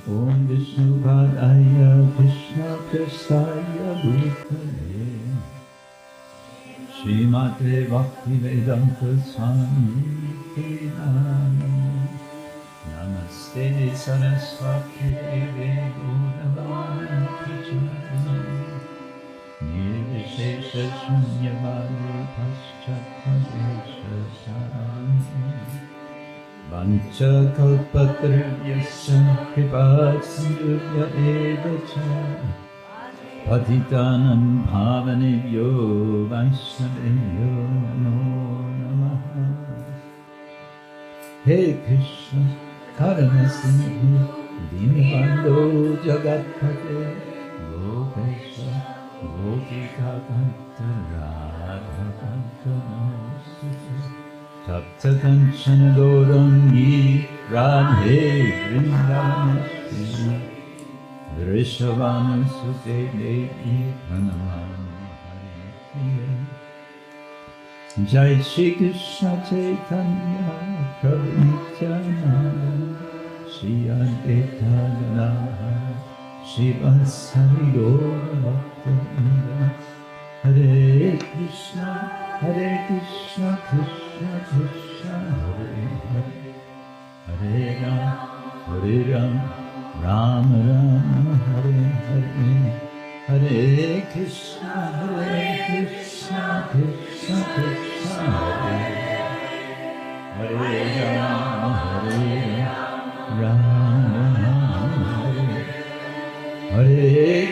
Om Vishnu Padaya Krishna Kshetra Bhutale Śrīmad Bhaktivedanta Swami Namaste Saraswati Devi Gauravani Pracharani Nirvishesha Shunyavadi Paschatpadesha Sarani Vancha kalpatarvyasya kripasindhya eva cha Patitanam bhavanebhyo vaishnavebhyo namo namaha. Hey Krishna, Karana Sindhu, Dinabandho Jagatpate, Gopesha, Gopika Kanta, Radha Kanta Namostate, Tapta Kanchana Gaurangi, Radhe Vrindavaneshri, Vrishabhanu Sute Devi Pranamami Hare. Jai Shri Krishna Chaitanya Prabhu Nityananda Shri Advaita Gadadhara Srivasari Gaura Bhakta Hare Krishna Krishna Krishna Hare Hare Hare Ram Rama Rama Hare Hare Hare Krishna Krishna Krishna Hare Hare Rama Hare Hare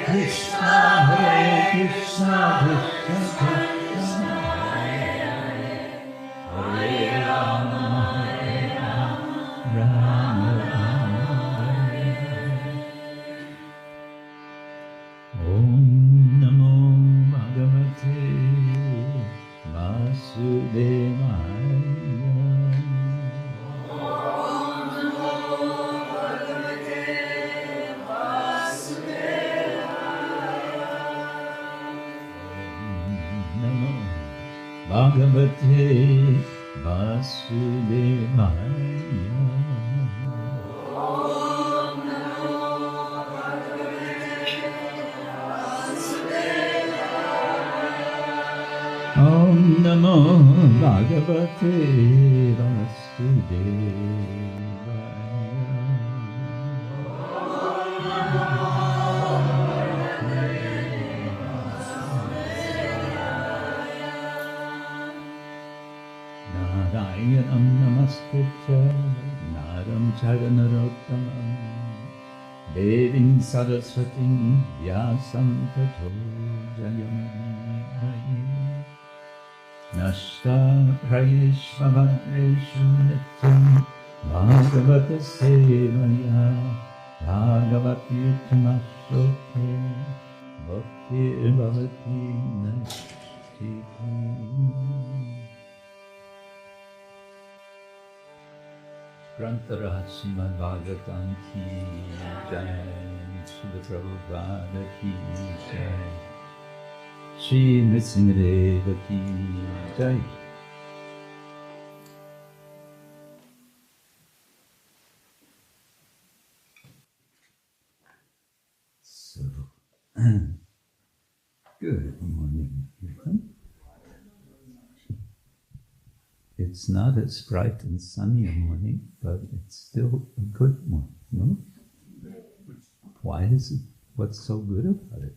Krishna Krishna Krishna Hare Rama Rama Om Namo Bhagavate Vasudevaya. Om Namo Bhagavate Vasudevaya. Om Namo Bhagavate Vasudevaya. Om Namo Bhagavate Vasudevaya. Narayanam Namaskritya Naram Charanarottamam Devim Saraswatim Vyasam Tato Jayamani Nashta Prayeshva Bhadreshu Nityam Bhagavata Sevaya Bhagavati Ātmā-yoniḥ Bhakti Bhavati Nashti. Grantara Śrīmad-Bhāgavatam ki jai, Śrīla Prabhupada ki jai, Shri Nrsimhadeva ki jai. So, good morning, everyone. It's not as bright and sunny a morning, but it's still a good morning, no? Why is it? What's so good about it?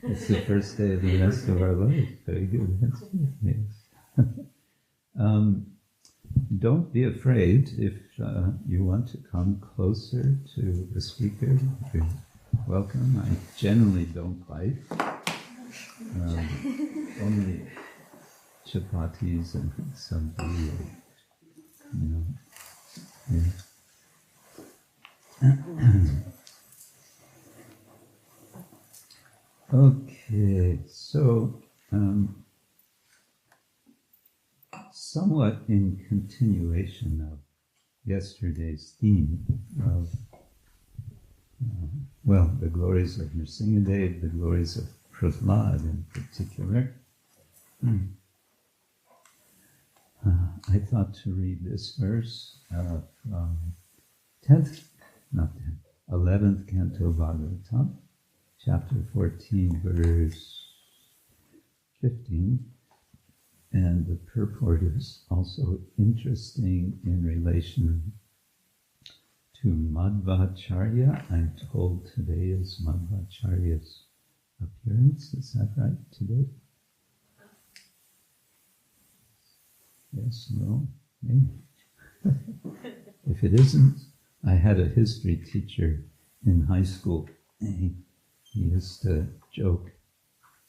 It's the first day of the rest of our life. Very good. That's good. Yes. Don't be afraid if you want to come closer to the speaker. You're welcome. I generally don't bite. Only chapatis and sabji, you know. Yeah. Okay, so somewhat in continuation of yesterday's theme of the glories of Nrsimhadev, the glories of Prahlād in particular. I thought to read this verse from 11th Canto Bhagavatam, chapter 14, verse 15. And the purport is also interesting in relation to Madhvacharya. I'm told today is Madhvacharya's appearance. Is that right today? Yes, no, maybe. If it isn't, I had a history teacher in high school. He used to joke.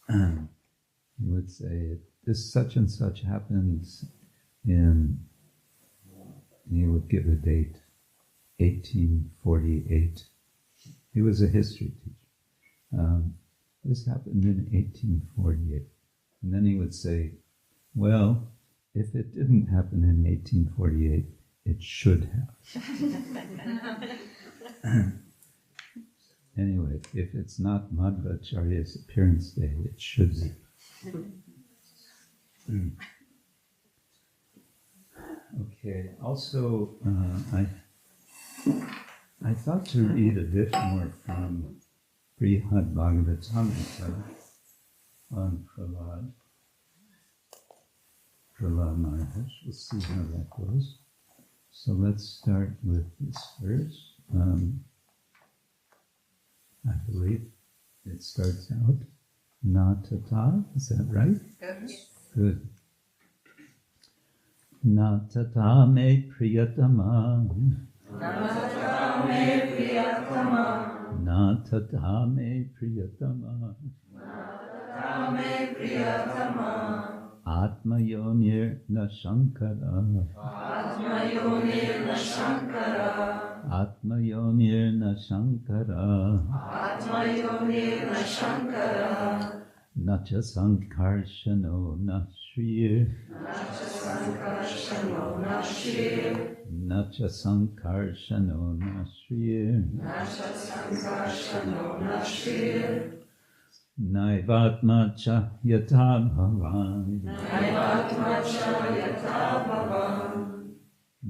He would say, this such and such happens in, he would give a date, 1848. He was a history teacher. This happened in 1848. And then he would say, well, if it didn't happen in 1848, it should have. Anyway, if it's not Madhvacharya's appearance day, it should be. Okay, also I thought to read a bit more from Śrīmad-Bhāgavatam on Prahlad Maharaj. We'll see how that goes. So let's start with this verse. I believe it starts out, na tathā, is that right? Yes. Good. Na tathā me priya-tamaḥ. Na tathā me priya-tamaḥ. Na tathā me priya-tamaḥ. Na tathā me priya-tamaḥ. ātma-yoniḥ na śaṅkaraḥ. ātma-yoniḥ na śaṅkaraḥ. ātma-yoniḥ na śaṅkaraḥ. ātma-yoniḥ na śaṅkaraḥ. Na saṅkarṣaṇo na śrīḥ. Na saṅkarṣaṇo na śrīḥ. Na saṅkarṣaṇo na śrīḥ. Na saṅkarṣaṇo na śrīḥ. Naivatma cha yathā bhavān. Naivatma cha yathā bhavān.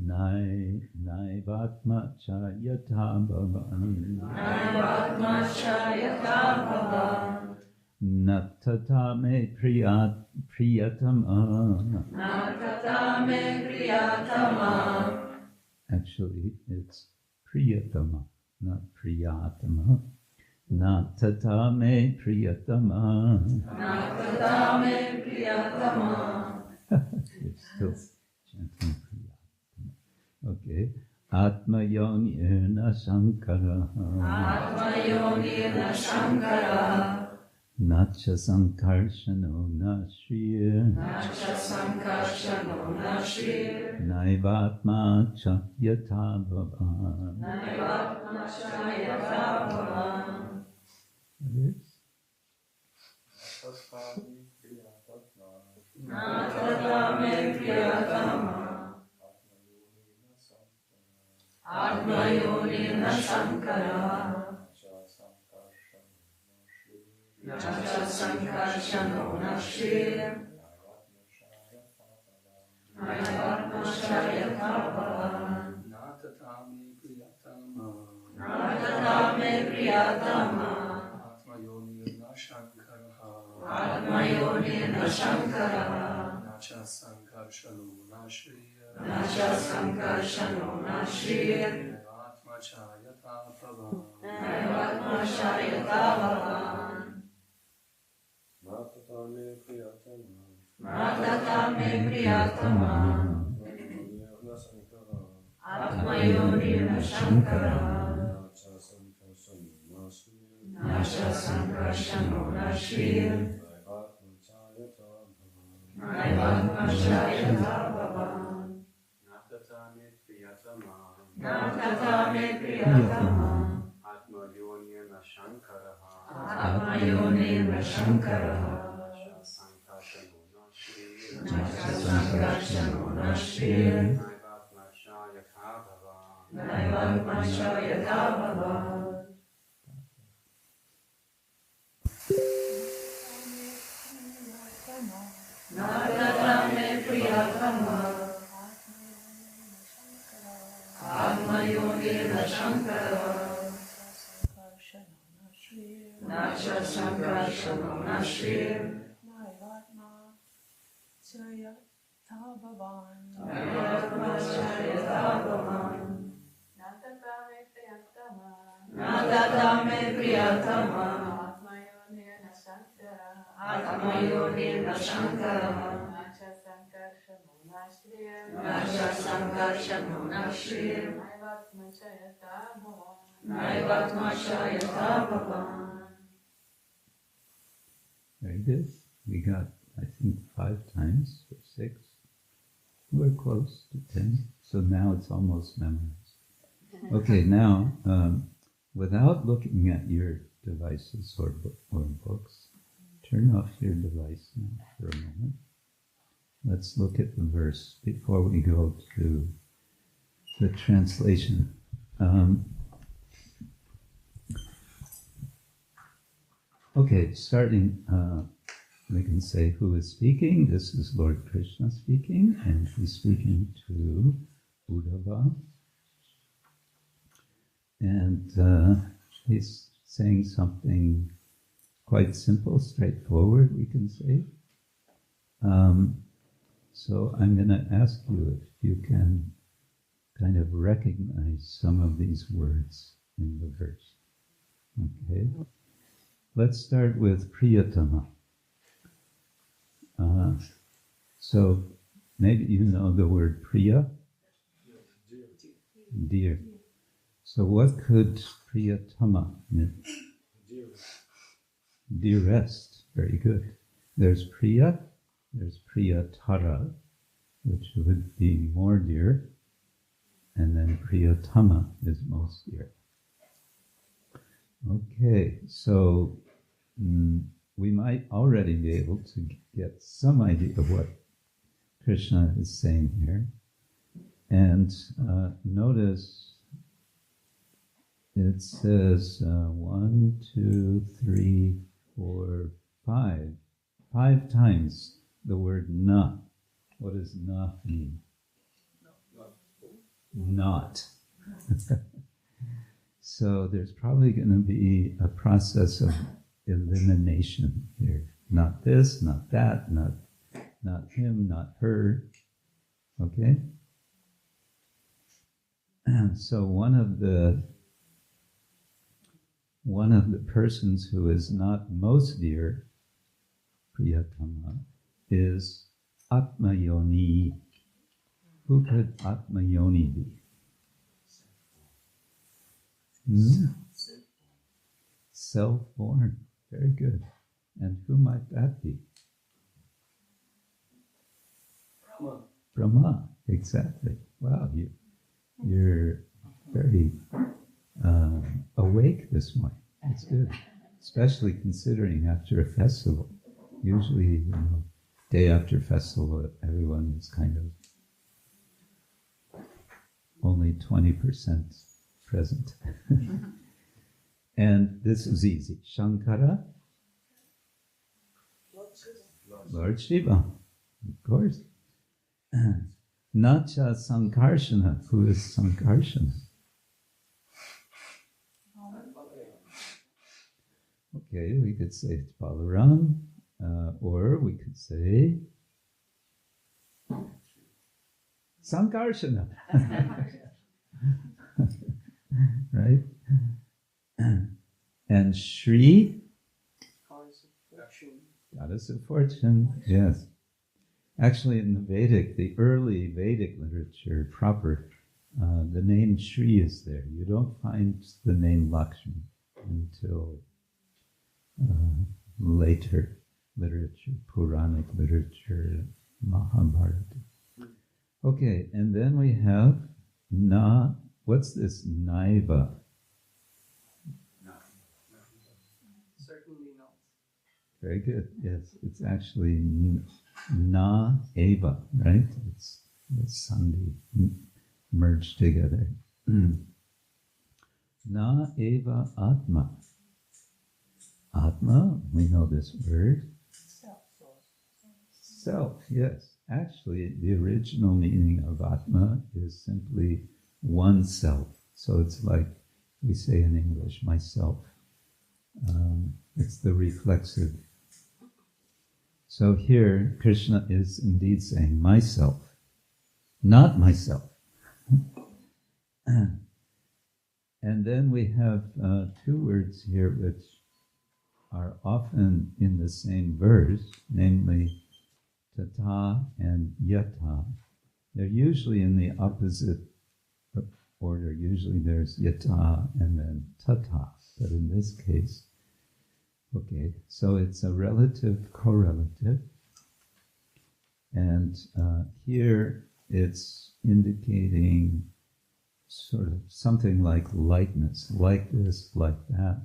Naivatma cha yathā bhavān. Naivatma cha yathā bhavān. Na tathā me priya-tamaḥ. Na tathā me priya-tamaḥ. Actually, it's priya-tamaḥ, not priya-tamaḥ. Na tathā me priya-tamaḥ. Na tathā me priya-tamaḥ. You're still chanting priya-tamaḥ. Okay. ātma-yoniḥ na śaṅkaraḥ. ātma-yoniḥ na śaṅkaraḥ. Na saṅkarṣaṇo na śrīḥ. Na saṅkarṣaṇo na śrīḥ. Naivatma cha yathā bhavān. Naivatma cha yathā bhavān. Yes. Na tathā me priya-tamaḥ. ātma-yoniḥ na śaṅkaraḥ. Na saṅkarṣaṇo na śrīḥ. Naivatma cha yathā bhavān. Na tathā me priya-tamaḥ. Na tathā me priya-tamaḥ. ātma-yoniḥ na śaṅkaraḥ. ātma-yoniḥ na śaṅkaraḥ. Na saṅkarṣaṇo na śrīḥ. Na saṅkarṣaṇo na śrīḥ. Naivatma cha yathā bhavān. Naivatma cha yathā bhavān. Na tathā me priya-tamaḥ. Na tathā me priya-tamaḥ. ātma-yoniḥ na śaṅkaraḥ. Na saṅkarṣaṇo na śrīḥ. Naivatma cha yathā bhavān. Na tathā me priya-tamaḥ. Na tathā me priya-tamaḥ. ātma-yoniḥ na śaṅkaraḥ. ātma-yoniḥ na śaṅkaraḥ. Na saṅkarṣaṇo na śrīḥ. Na saṅkarṣaṇo na śrīḥ. Naivatma cha yathā bhavān. Naivatma cha yathā bhavān. Na tathā me priya-tamaḥ. śaṅkaraḥ. Nacha saṅkarṣaṇo na śrīḥ. Ātmā yathā bhavān. Na tathā me priya-tamaḥ. ātma-yoniḥ na saṅkaraḥ. Nacha saṅkarṣaṇo na śrīḥ. Naivātmā yathā bhavān. Very good. We got, I think, 5 times or 6. We're close to 10. So now it's almost memorized. Okay, now, without looking at your devices or books, turn off your device now for a moment. Let's look at the verse before we go to the translation. Okay, starting, we can say who is speaking. This is Lord Krishna speaking, and he's speaking to Uddhava. And he's saying something quite simple, straightforward, we can say. So I'm going to ask you if you can kind of recognize some of these words in the verse. Okay? Let's start with priya-tamaḥ. So maybe you know the word priya? Dear. So what could priya-tamaḥ mean? Dearest. Very good. There's priya, there's priya-tara, which would be more dear, and then priya-tamaḥ is most dear. Okay, so we might already be able to get some idea of what Krishna is saying here. And notice it says 1, 2, 3, 4, 5. 5 times the word na. What does na mean? Not. So there's probably going to be a process of elimination here. Not this, not that, not him, not her. Okay? And so one of the persons who is not most dear, priya-tamaḥ, is ātma-yoniḥ. Who could ātma-yoniḥ be? Self-born. Very good. And who might that be? Brahmā. Exactly. Wow, you're very awake this morning. That's good. Especially considering after a festival. Usually, day after festival, everyone is kind of only 20% present. And this is easy. Śaṅkaraḥ? Lord Śiva, of course. Nacha saṅkarṣaṇa. Who is saṅkarṣaṇa? Okay, we could say it's Balaram, or we could say saṅkarṣaṇa. Right? And śrīḥ? Goddess of fortune, yes. Actually, in the early Vedic literature proper, the name Śrīḥ is there. You don't find the name Lakshmi until later literature, Puranic literature, Mahabharata. Okay, and then we have na. What's this naiva? Certainly not. Very good. Yes, it's actually na eva, right? It's sandhi merged together. Na eva ātmā. Ātmā, we know this word. Self, yes. Actually, the original meaning of ātmā is simply oneself, So it's like we say in English, myself. It's the reflexive. So here, Krishna is indeed saying myself, not myself. And then we have two words here which are often in the same verse, namely tathā and yathā. They're usually in the opposite order. Usually there's yathā and then tathā. But in this case, okay, so it's a relative correlative. And here it's indicating sort of something like likeness, like this, like that.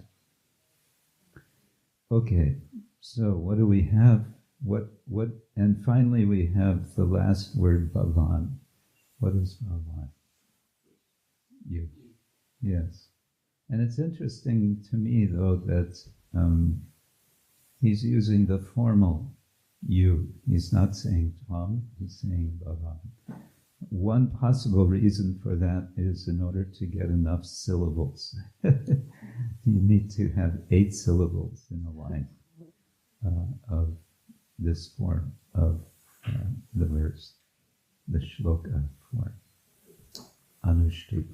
Okay, so what do we have? And finally we have the last word, bhavān. What is bhavān? You. Yes. And it's interesting to me, though, that he's using the formal you. He's not saying Tvam, he's saying bhavān. One possible reason for that is in order to get enough syllables. You need to have 8 syllables in a line of this form of the verse, the shloka form, anushtup.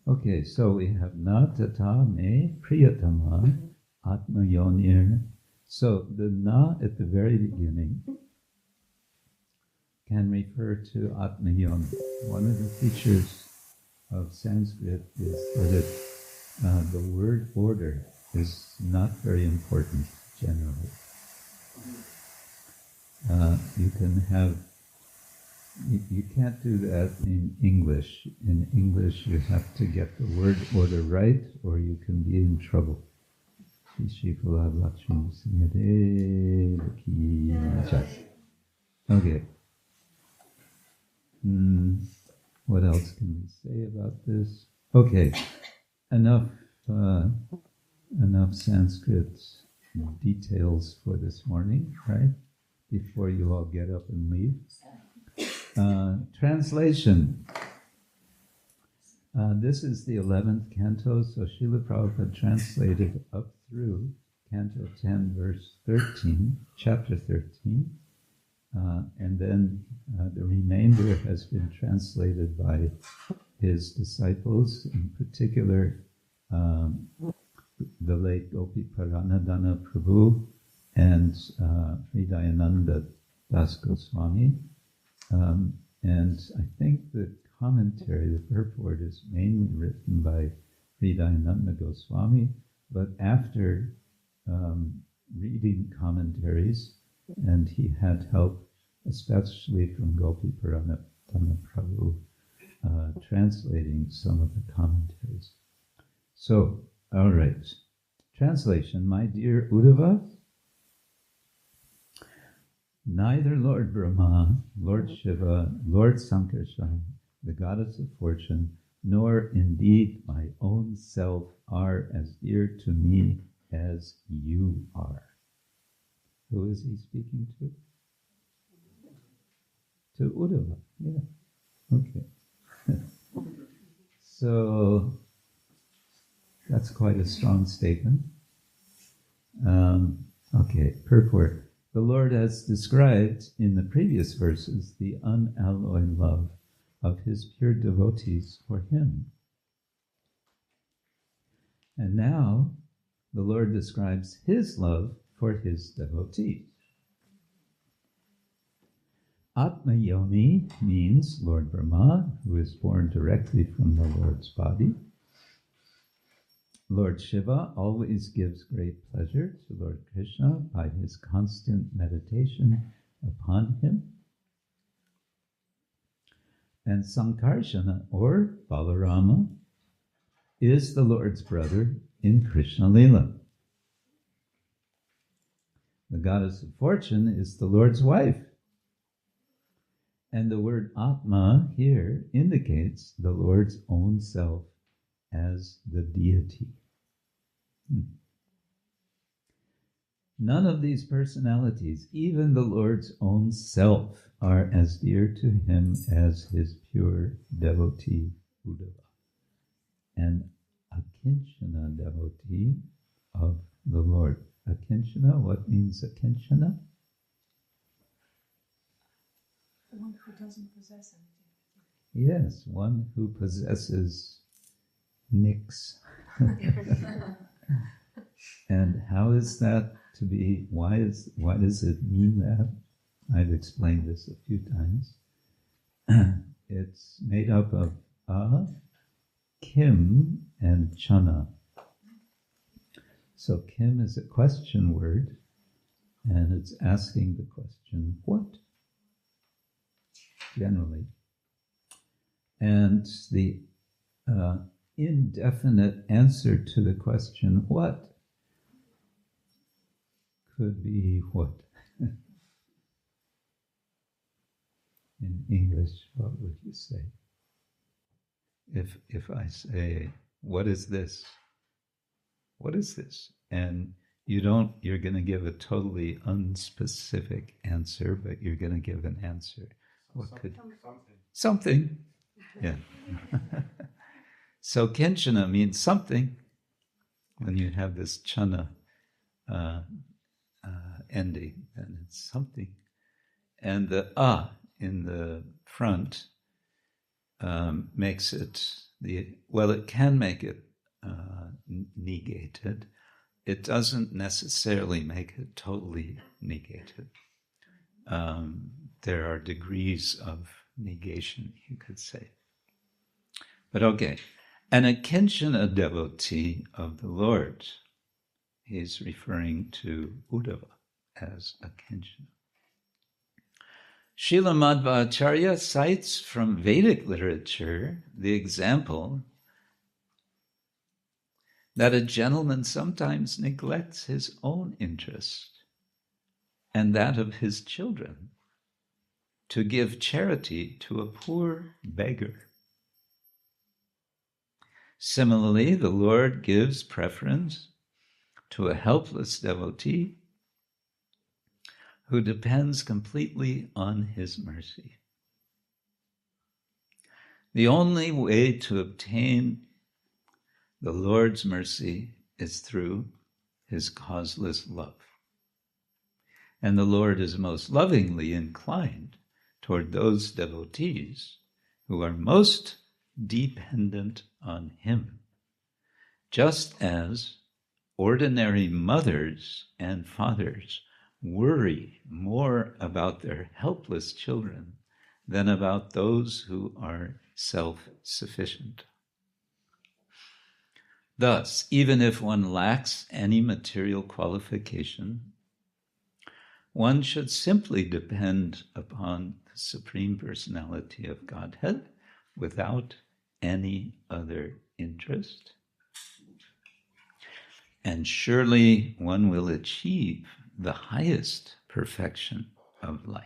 Okay, so we have na tathā me priya-tamaḥ ātma-yoniḥ. So the na at the very beginning can refer to ātma-yoniḥ. One of the features of Sanskrit is that the word order is not very important generally. You can't do that in English. In English you have to get the word order right or you can be in trouble. Okay. What else can we say about this? Okay, enough Sanskrit details for this morning, right? Before you all get up and leave. Translation. This is the 11th canto, so Srila Prabhupada translated up through Canto 10, verse 13, chapter 13, and then the remainder has been translated by his disciples, in particular the late Gopi Paranadhana Prabhu and Hridayananda Das Goswami. And I think the commentary, the purport, is mainly written by Hridayananda Goswami, but after reading commentaries, and he had help, especially from Gopi Paranadhana Prabhu, translating some of the commentaries. So, all right. Translation. My dear Uddhava, neither Lord Brahmā, Lord Śiva, Lord Saṅkarṣaṇa, the goddess of fortune, nor indeed my own self are as dear to me as you are. Who is he speaking to? To Uddhava, yeah. Okay. So, that's quite a strong statement. Okay, purport. The Lord has described in the previous verses the unalloyed love of his pure devotees for him. And now the Lord describes his love for his devotees. Ātma-yoniḥ means Lord Brahmā, who is born directly from the Lord's body. Lord Śiva always gives great pleasure to Lord Krishna by his constant meditation upon him. And Saṅkarṣaṇa, or Balarama, is the Lord's brother in Krishna Lila. The goddess of fortune is the Lord's wife. And the word ātma here indicates the Lord's own self as the deity. None of these personalities, even the Lord's own self, are as dear to him as his pure devotee, Uddhava. an akinchana devotee of the Lord. Akinchana, what means akinchana? One who doesn't possess anything. Yes, one who possesses nix. And how is that to be? Why does it mean that? I've explained this a few times. It's made up of a, kim, and chana. So kim is a question word, and it's asking the question, what? Generally. And the indefinite answer to the question, what? Could be what? In English, what would you say? If I say, what is this? What is this? And you're going to give a totally unspecific answer, but you're going to give an answer. What could? Something. Yeah. So kinchana means something. When you have this chana ending, then it's something. And the in the front makes it it can make it negated. It doesn't necessarily make it totally negated. There are degrees of negation, you could say. But okay, an akinchana devotee of the Lord, he's referring to Uddhava as akinchana. Srila Madhvacharya cites from Vedic literature the example that a gentleman sometimes neglects his own interest and that of his children to give charity to a poor beggar. Similarly, the Lord gives preference to a helpless devotee who depends completely on his mercy. The only way to obtain the Lord's mercy is through his causeless love. And the Lord is most lovingly inclined toward those devotees who are most dependent on him, just as ordinary mothers and fathers worry more about their helpless children than about those who are self-sufficient. Thus, even if one lacks any material qualification, one should simply depend upon the Supreme Personality of Godhead without any other interest. And surely one will achieve the highest perfection of life.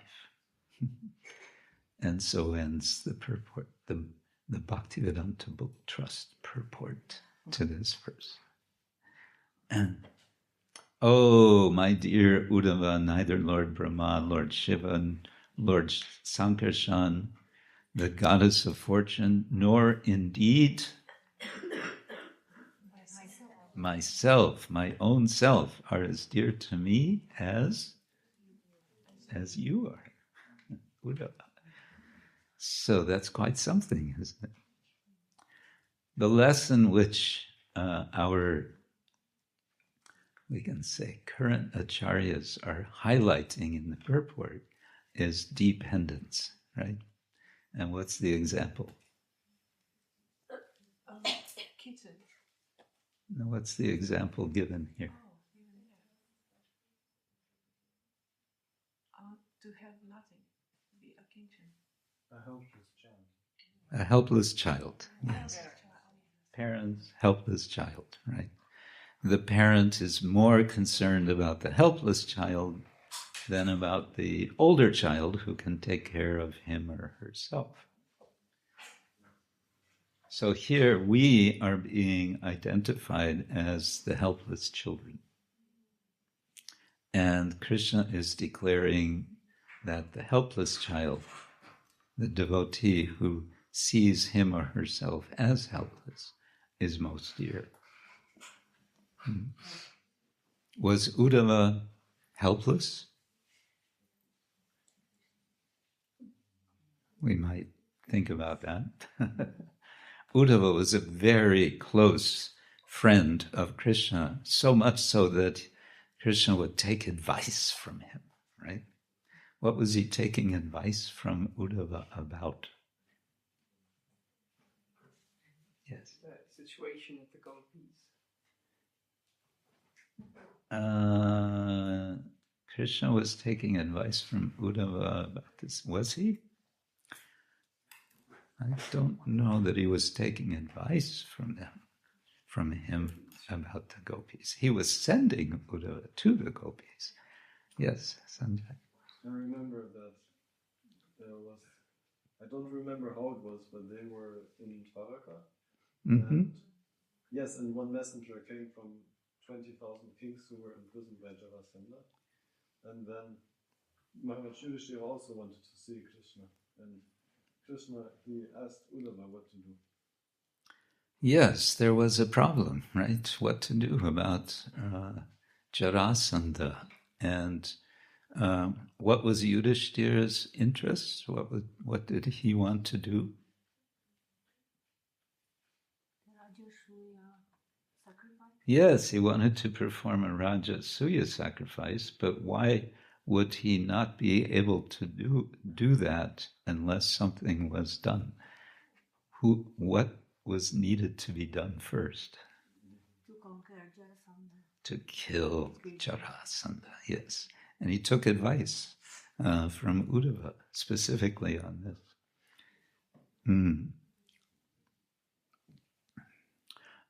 And so ends the purport, the Bhaktivedanta Book Trust purport to this verse. And, oh, my dear Uddhava, neither Lord Brahmā, Lord Śiva, and Lord Saṅkarṣaṇa, the goddess of fortune, nor indeed myself, my own self, are as dear to me as you are, Uddhava. So that's quite something, isn't it? The lesson which we can say, current acharyas are highlighting in the purport is dependence, right? And what's the example? Kitten. Now, what's the example given here? To have nothing, be a kitten. A helpless child. A helpless child, yes. Parents, helpless child, right? The parent is more concerned about the helpless child than about the older child who can take care of him or herself. So here we are being identified as the helpless children. And Krishna is declaring that the helpless child, the devotee who sees him or herself as helpless, is most dear. Was Uddhava helpless? We might think about that. Uddhava was a very close friend of Krishna, so much so that Krishna would take advice from him, right? What was he taking advice from Uddhava about? Yes. The situation at the gopis. Krishna was taking advice from Uddhava about this. Was he? I don't know that he was taking advice from him about the gopis. He was sending Uddhava to the gopis. Yes, Sanjay. I remember that there was, I don't remember how it was, but they were in Dwaraka. And yes, and one messenger came from 20,000 kings who were imprisoned by Jarasandha. And then Maharaj Yudhishthira also wanted to see Krishna. And Krishna, he asked Uddhava what to do. Yes, there was a problem, right? What to do about Jarasandha. And what was Yudhishthira's interest? What did he want to do? Yes, he wanted to perform a Rajasuya sacrifice, but why would he not be able to do that unless something was done? What was needed to be done first? To conquer Jarasandha. To kill Jarasandha, yes. And he took advice from Uddhava specifically on this.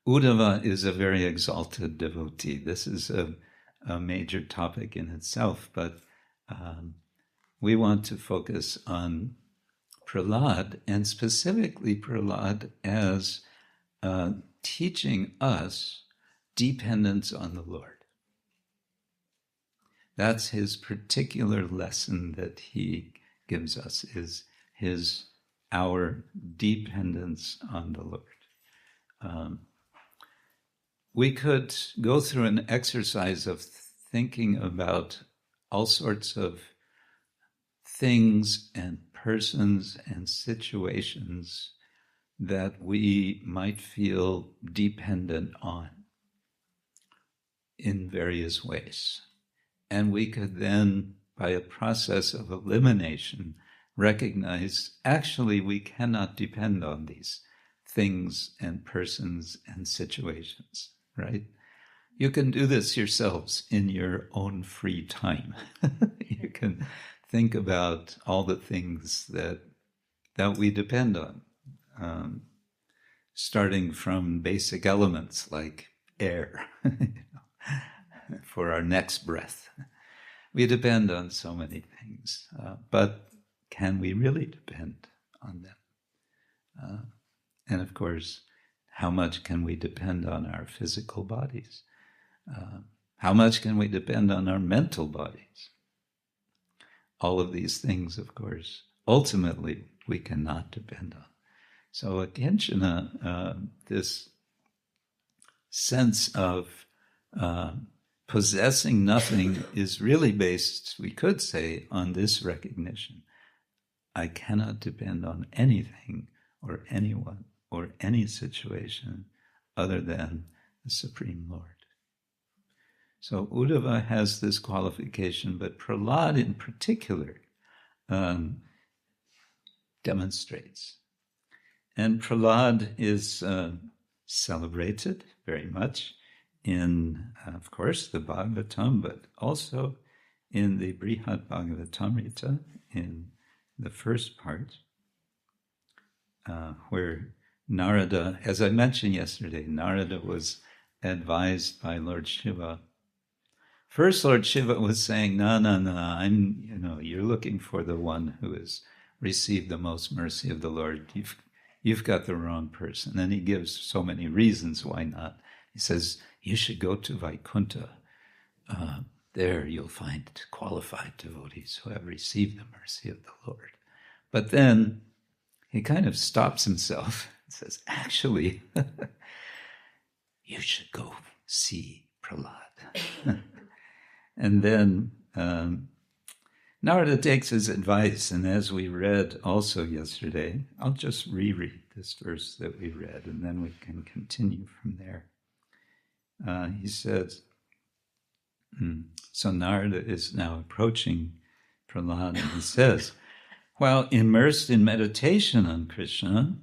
Uddhava is a very exalted devotee. This is a major topic in itself, but we want to focus on Prahlad, and specifically Prahlad as teaching us dependence on the Lord. That's his particular lesson that he gives us, is our dependence on the Lord. We could go through an exercise of thinking about all sorts of things and persons and situations that we might feel dependent on in various ways. And we could then, by a process of elimination, recognize actually we cannot depend on these things and persons and situations. Right? You can do this yourselves in your own free time. You can think about all the things that we depend on, starting from basic elements like air, for our next breath. We depend on so many things, but can we really depend on them? And of course, how much can we depend on our physical bodies? How much can we depend on our mental bodies? All of these things, of course, ultimately we cannot depend on. So Akinchana, this sense of possessing nothing is really based, we could say, on this recognition. I cannot depend on anything or anyone or any situation other than the Supreme Lord. So Uddhava has this qualification, but Prahlad in particular demonstrates. And Prahlad is celebrated very much in, of course, the Bhagavatam, but also in the Śrīmad-Bhāgavatam, in the first part, where Narada, as I mentioned yesterday, Narada was advised by Lord Śiva. First, Lord Śiva was saying, no, you're looking for the one who has received the most mercy of the Lord. You've got the wrong person. And he gives so many reasons why not. He says, you should go to Vaikuntha. There you'll find qualified devotees who have received the mercy of the Lord. But then he kind of stops himself and says, actually, you should go see Prahlad. And then Narada takes his advice, and as we read also yesterday, I'll just reread this verse that we read, and then we can continue from there. He says, so Narada is now approaching Prahlad, and he says, while immersed in meditation on Krishna,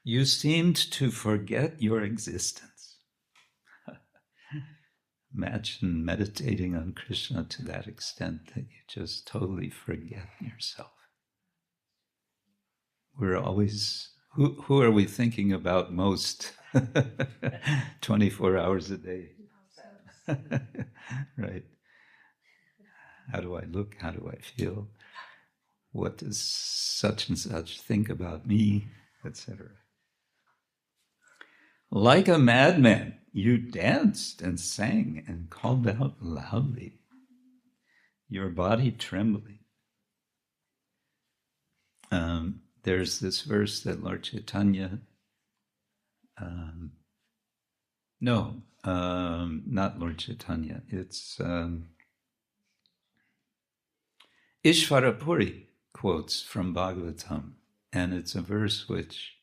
you seemed to forget your existence. Imagine meditating on Krishna to that extent that you just totally forget yourself. We're always, who are we thinking about most 24 hours a day? Right. How do I look? How do I feel? What does such and such think about me? Etc. Like a madman, you danced and sang and called out loudly, your body trembling. There's this verse that Lord Chaitanya, not Lord Chaitanya, it's Ishvarapuri quotes from Bhagavatam, and it's a verse which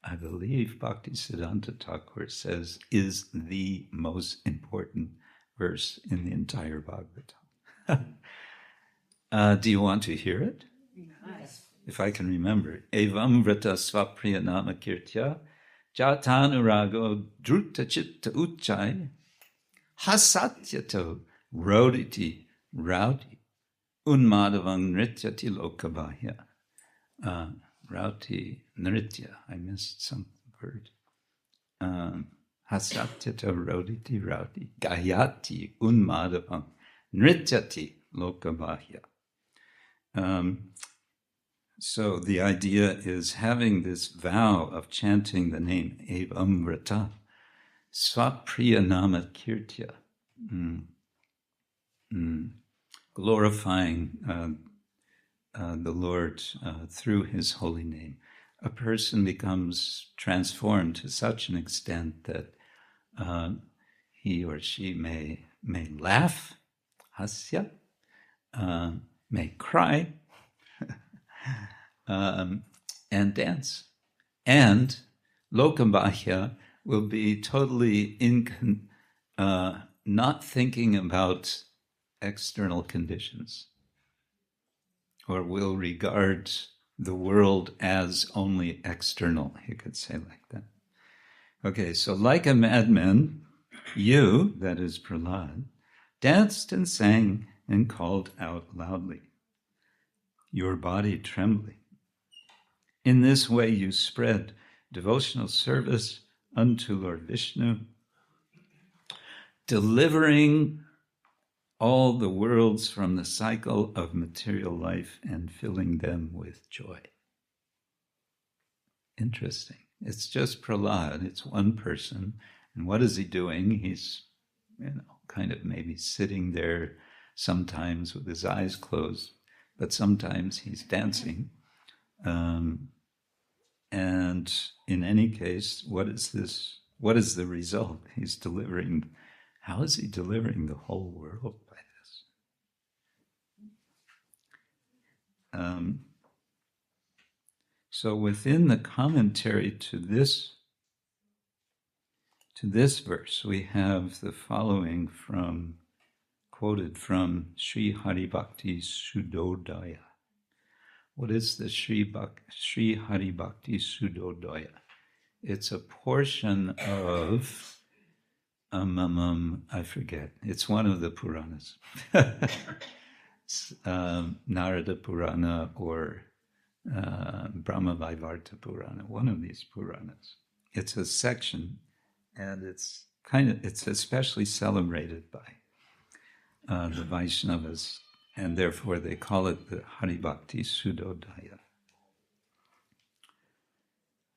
I believe Bhaktisiddhanta Thakur says is the most important verse in the entire Bhagavatam. Do you want to hear it? Yes. If I can remember. Evam vrata svapriya-nama kirtya jatanurago druta chitta uchai hasatyato roditi rauti unmadavang nrityati lokabhaya. Rauti nritya, I missed some word. Hasatyata roditi rauti gayati unmadavang nrityati lokabhaya. So the idea is having this vow of chanting the name Evam Vrata, Svapriya Nama Kirtya, glorifying the Lord through his holy name. A person becomes transformed to such an extent that he or she may laugh, hasya, may cry, and dance. And lokabhaya will be totally not thinking about external conditions, or will regard the world as only external, you could say like that. Okay, so like a madman, you, that is Prahlad, danced and sang and called out loudly, your body trembling. In this way you spread devotional service unto Lord Vishnu, delivering all the worlds from the cycle of material life and filling them with joy. Interesting. It's just Prahlad, it's one person. And what is he doing? He's, kind of maybe sitting there sometimes with his eyes closed, but sometimes he's dancing. And in any case, what is the result? He's delivering, how is he delivering the whole world by this? So within the commentary to this verse, we have the following quoted from Sri Hari Bhakti Sudodaya. What is the Sri Hari Bhakti Sudodaya? It's a portion of, I forget, it's one of the Puranas. Narada Purana or Brahma Vaivarta Purana, one of these Puranas. It's a section, and it's especially celebrated by the Vaishnavas, and therefore they call it the Hari Bhakti Sudodaya.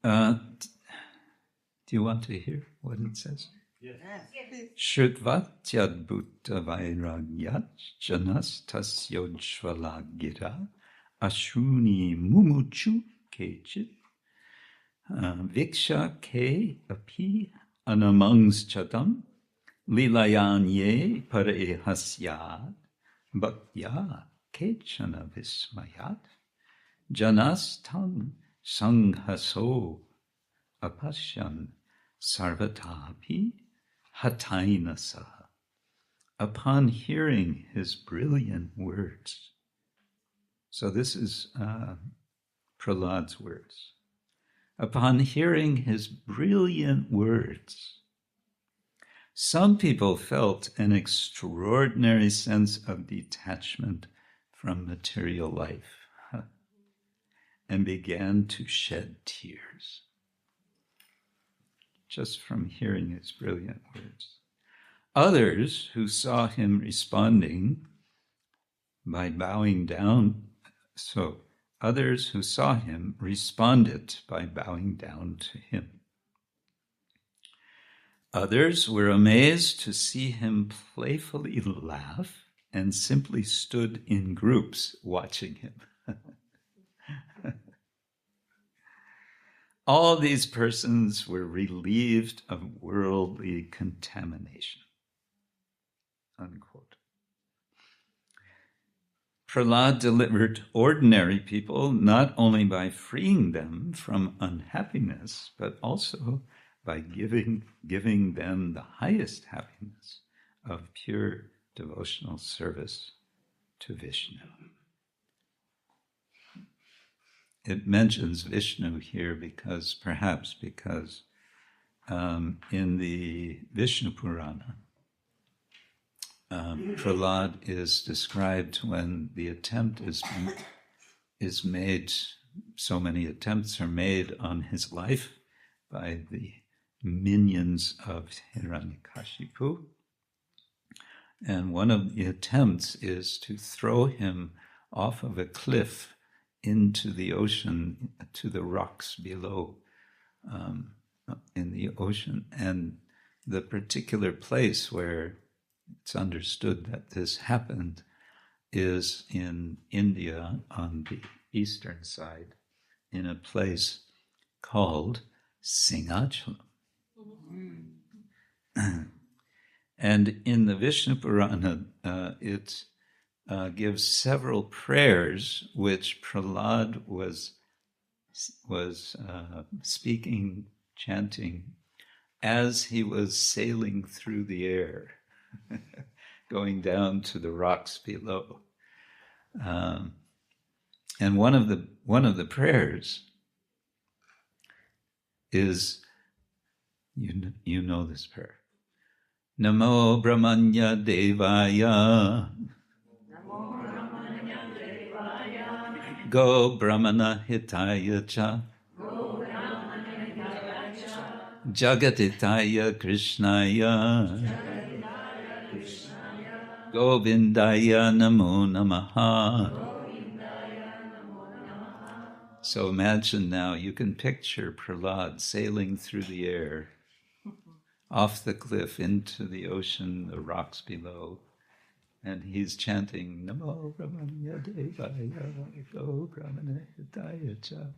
Do you want to hear what it says? Yes. Shrutvatyadbhuta vairagyat janas tasyojvala gira ashruni mumuchu kechit Viksha ke api anamangschatam lilayanye parehasyad bhaktya kechana vismayat janastam sanghaso apashyan sarvatapi hatainasa. Upon hearing his brilliant words. So this is Prahlad's words. Upon hearing his brilliant words, some people felt an extraordinary sense of detachment from material life and began to shed tears just from hearing his brilliant words. Others who saw him responding by bowing down, others who saw him responded by bowing down to him. Others were amazed to see him playfully laugh and simply stood in groups watching him. All these persons were relieved of worldly contamination. Unquote. Prahlad delivered ordinary people not only by freeing them from unhappiness, but also by giving them the highest happiness of pure devotional service to Vishnu. It mentions Vishnu here because in the Vishnu Purana, Prahlad is described when the attempt is made, so many attempts are made on his life by the minions of Hiranyakashipu. And one of the attempts is to throw him off of a cliff into the ocean, to the rocks below in the ocean. And the particular place where it's understood that this happened is in India on the eastern side, in a place called Simhachalam. And in the Vishnu Purana, it gives several prayers which Prahlad was speaking, chanting, as he was sailing through the air, going down to the rocks below. And one of the prayers is, you know this prayer. Namo Brahmanya Devaya. Go Brahmana Hitaya Cha. Jagatitaya Krishnaya. Govindaya Namo Namaha. So imagine now, you can picture Prahlad sailing through the air, off the cliff into the ocean, the rocks below, and he's chanting, Namo Brahmanya Devaya, Go Brahmana Hitaya Cha.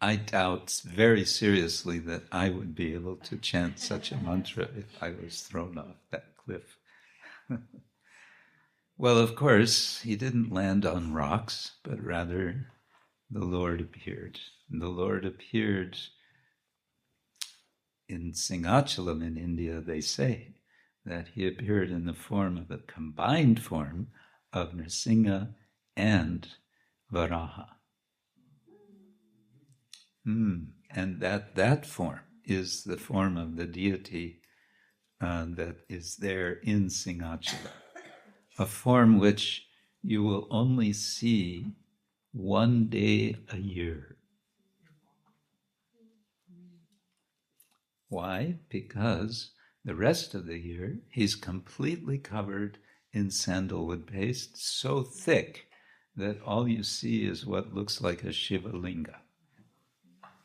I doubt very seriously that I would be able to chant such a mantra if I was thrown off that cliff. Well, of course, he didn't land on rocks, but rather the Lord appeared. And the Lord appeared in Simhachalam in India. They say that he appeared in the form of a combined form of Nrsimha and Varaha. And that form is the form of the deity that is there in Simhachalam, a form which you will only see one day a year. Why? Because the rest of the year he's completely covered in sandalwood paste, so thick that all you see is what looks like a Shiva linga,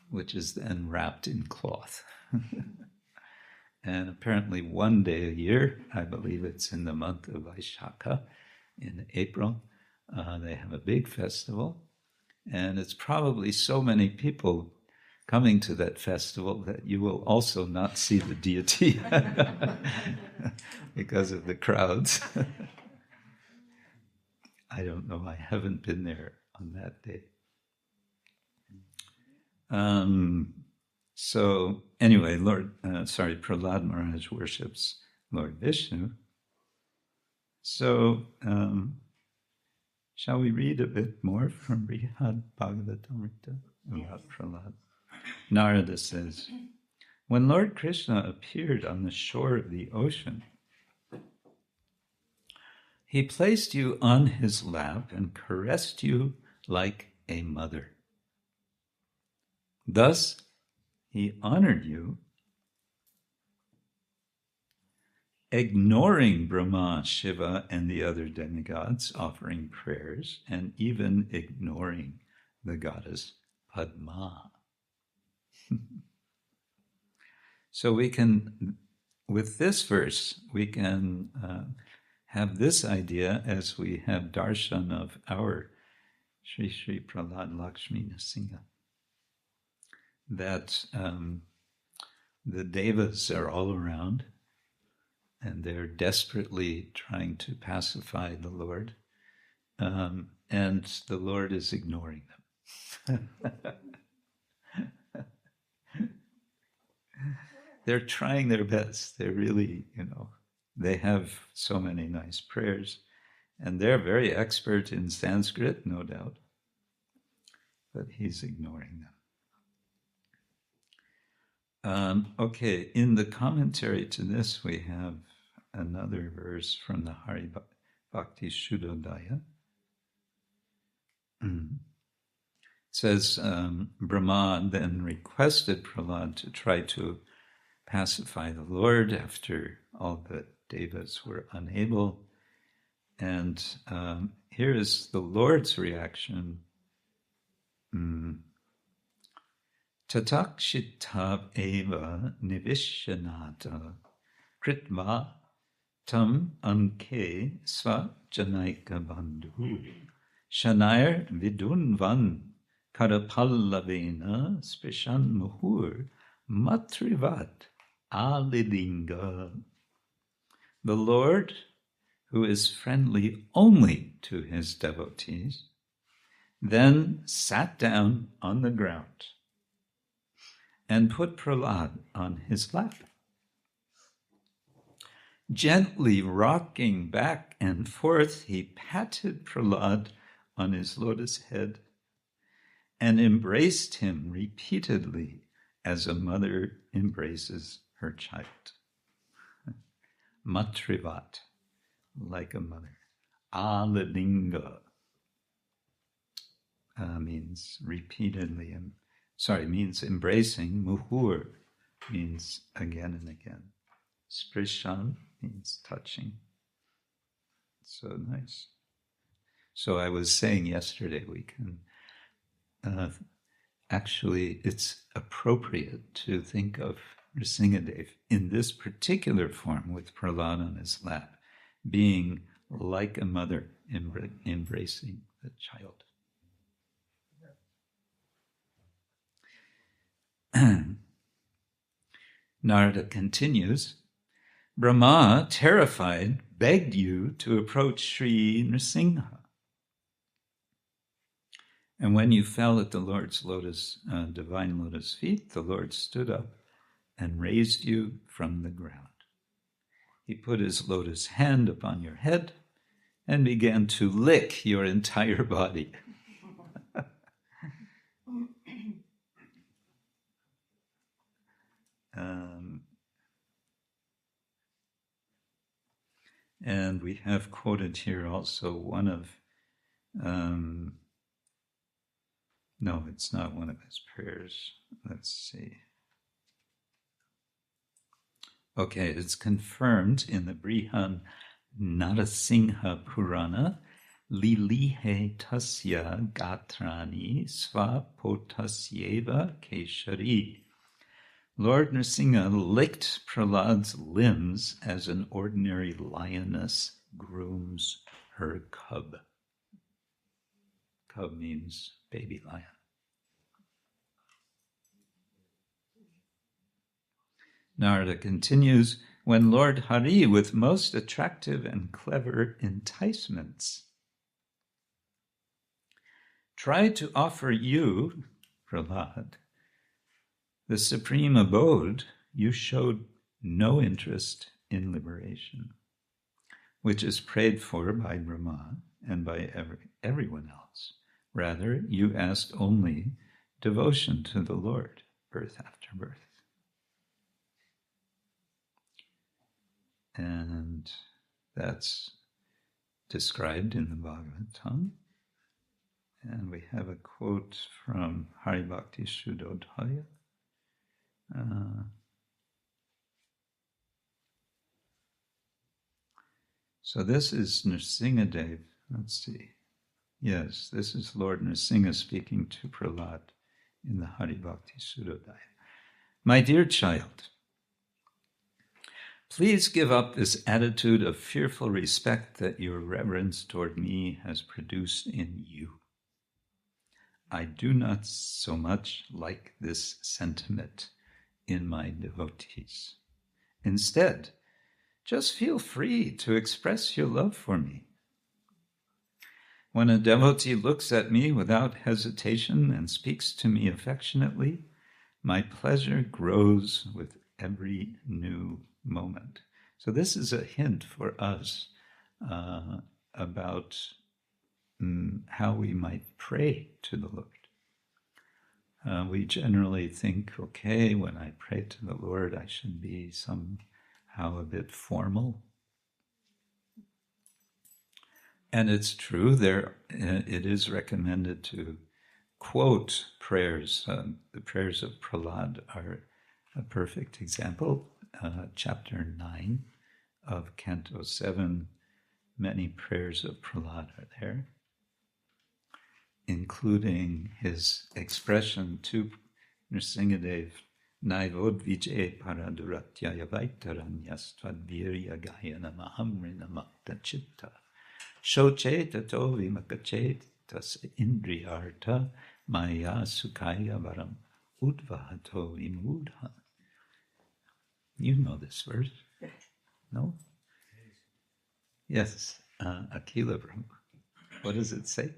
which is then wrapped in cloth. And apparently one day a year, I believe it's in the month of Vaishakha, in April, they have a big festival, And it's probably so many people coming to that festival that you will also not see the deity because of the crowds. I don't know, I haven't been there on that day. So anyway, Prahlad Maharaj worships Lord Vishnu. So shall we read a bit more from Śrīmad-Bhāgavatam about Prahlad? Narada says, when Lord Krishna appeared on the shore of the ocean, he placed you on his lap and caressed you like a mother. Thus, he honored you, ignoring Brahmā, Śiva, and the other demigods, offering prayers, and even ignoring the goddess Padma. So we can, with this verse, we can have this idea as we have darshan of our Sri Sri Prahlad Lakshmi Nrsimha, that the devas are all around and they're desperately trying to pacify the Lord, and the Lord is ignoring them. They're trying their best. They're really, they have so many nice prayers, and they're very expert in Sanskrit, no doubt, but he's ignoring them. Okay, in the commentary to this, we have another verse from the Hari Bhakti Shuddhodaya. It says, Brahmā then requested Prahlad to try to pacify the Lord after all the devas were unable. And here is the Lord's reaction. Tathā eva nivishyanata kritva tam anke sva janaika bandhu shanair vidunvan karapalavena spishan muhur matrivat alilinga. The Lord, who is friendly only to his devotees, then sat down on the ground and put Prahlad on his lap. Gently rocking back and forth, he patted Prahlad on his lotus head and embraced him repeatedly as a mother embraces her child. Matrivat, like a mother. Alilinga means repeatedly, means embracing. Muhur means again and again. Sprishan means touching. So nice. So I was saying yesterday, we can actually, it's appropriate to think of Nrsimhadev in this particular form with Prahlad on his lap, being like a mother embracing the child. Narada continues, Brahmā, terrified, begged you to approach Sri Nrsimha. And when you fell at the Lord's divine lotus feet, the Lord stood up and raised you from the ground. He put his lotus hand upon your head and began to lick your entire body. And we have quoted here also one of, no, it's not one of his prayers. Let's see. Okay, it's confirmed in the Brihad Narasingha Purana, Lilihe tasya gatrani svapotasyeva keshari. Lord Nrsimha licked Prahlad's limbs as an ordinary lioness grooms her cub. cub means baby lion. Narada continues, when Lord Hari, with most attractive and clever enticements, tried to offer you, Prahlad, the supreme abode, you showed no interest in liberation, which is prayed for by Brahma and by everyone else. Rather, you asked only devotion to the Lord, birth after birth. And that's described in the Bhagavatam. And we have a quote from Hari Bhakti Shuddhodaya. So this is Nrsimhadev. Let's see. Yes, this is Lord Nrsimha speaking to Prahlad in the Hari Bhakti Shuddhodaya. My dear child, please give up this attitude of fearful respect that your reverence toward me has produced in you. I do not so much like this sentiment in my devotees. Instead, just feel free to express your love for me. When a devotee looks at me without hesitation and speaks to me affectionately, my pleasure grows with every new moment. So this is a hint for us about how we might pray to the Lord. We generally think, okay, when I pray to the Lord, I should be somehow a bit formal. And it's true, it is recommended to quote prayers. The prayers of Prahlad are a perfect example. Chapter 9 of Canto 7, many prayers of Prahlad are there, including his expression to Nrsimhadev, Naivodvijay paraduratyaya vaitaranyastva-virya gayana mahamrina makta chitta shoche tato vimakachet tas indriyartha maya sukhaya varam Uddhava vimudha. You know this verse, no? Yes, Akila Brahma. What does it say?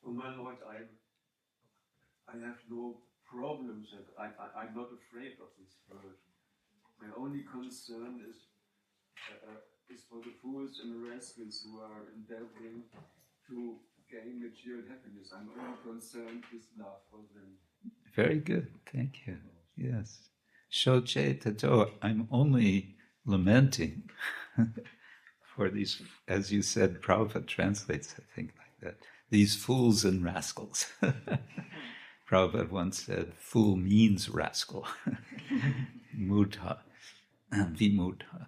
Oh my Lord, I have no problems. I'm not afraid of this world. My only concern is for the fools and the rascals who are endeavoring to gain material happiness. I'm only concerned with love for them. Very good, thank you. Yes. Shoche tato, I'm only lamenting for these, as you said, Prabhupada translates, I think, like that, these fools and rascals. Prabhupada once said, fool means rascal. Mudha, vimudha.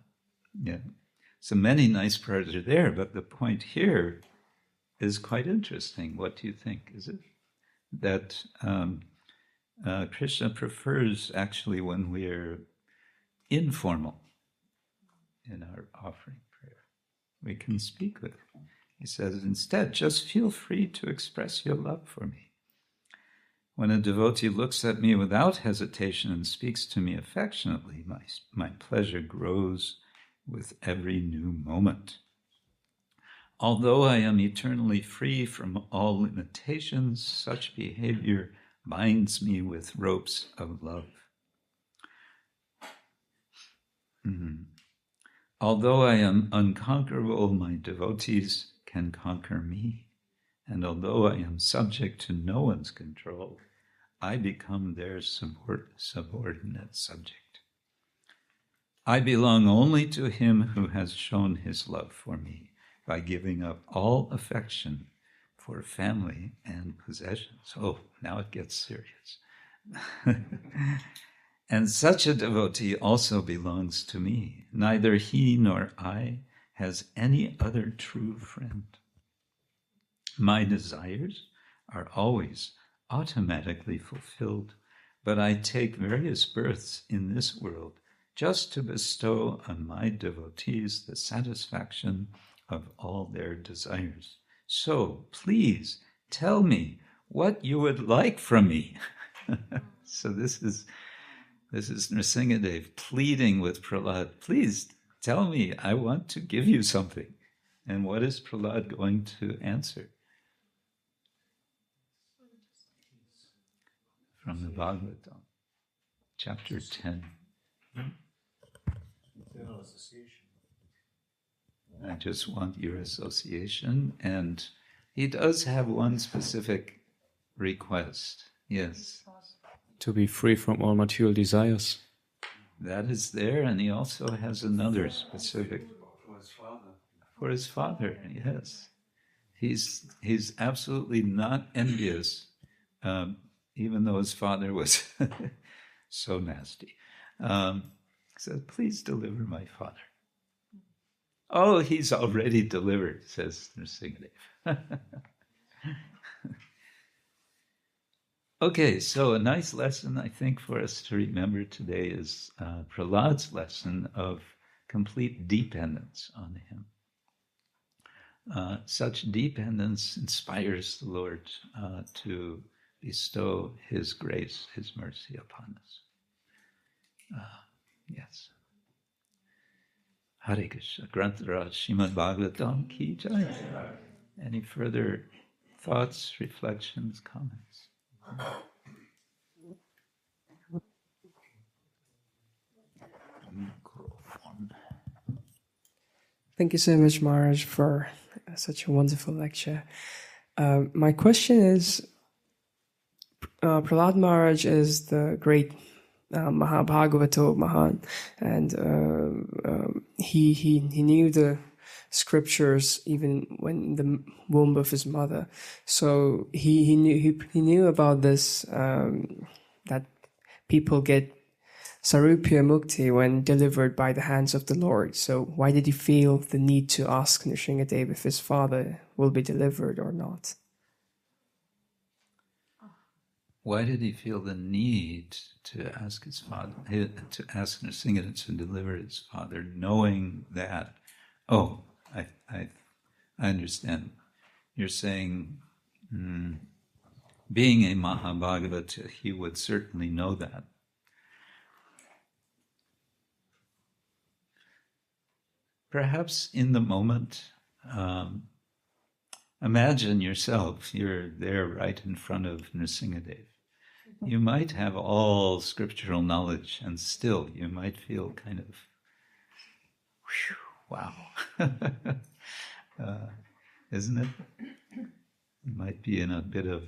Yeah. So many nice prayers are there, but the point here is quite interesting. What do you think? Is it that Krishna prefers actually when we're informal in our offering prayer? We can speak with him. He says, instead, just feel free to express your love for me. When a devotee looks at me without hesitation and speaks to me affectionately, my pleasure grows with every new moment. Although I am eternally free from all limitations, such behavior binds me with ropes of love. Although I am unconquerable, my devotees can conquer me. And although I am subject to no one's control, I become their subordinate subject. I belong only to him who has shown his love for me by giving up all affection for family and possessions. Oh, now it gets serious. And such a devotee also belongs to me. Neither he nor I has any other true friend. My desires are always automatically fulfilled, but I take various births in this world just to bestow on my devotees the satisfaction of all their desires. So please tell me what you would like from me. So this is Nrsingadev pleading with Prahlad. Please tell me, I want to give you something. And what is Prahlad going to answer? From the Bhagavatam, chapter 10. I just want your association. And he does have one specific request. Yes. To be free from all material desires. That is there, and he also has another specific. For his father. For his father, yes. He's absolutely not envious, even though his father was so nasty. He says, please deliver my father. Oh, he's already delivered, says Nrsingadev. Okay, so a nice lesson, I think, for us to remember today is Prahlad's lesson of complete dependence on him. Such dependence inspires the Lord to bestow His grace, His mercy upon us. Yes. Hare Krishna. Grantaraj Śrīmad-Bhāgavatam ki jai. Any further thoughts, reflections, comments? Thank you so much, Maharaj, for such a wonderful lecture. My question is, Prahlad Maharaj is the great Bhagavato Mahan, and he knew the scriptures even when in the womb of his mother. So he knew about this, that people get Sarupya Mukti when delivered by the hands of the Lord. So why did he feel the need to ask Nrsingadev if his father will be delivered or not? Why did he feel the need to ask his father, to ask Nrsingadev to deliver his father, knowing that, I understand. You're saying, being a Mahabhagavata, he would certainly know that. Perhaps in the moment, imagine yourself, you're there right in front of Nrsingadev. You might have all scriptural knowledge, and still you might feel kind of, wow. Isn't it? You might be in a bit of,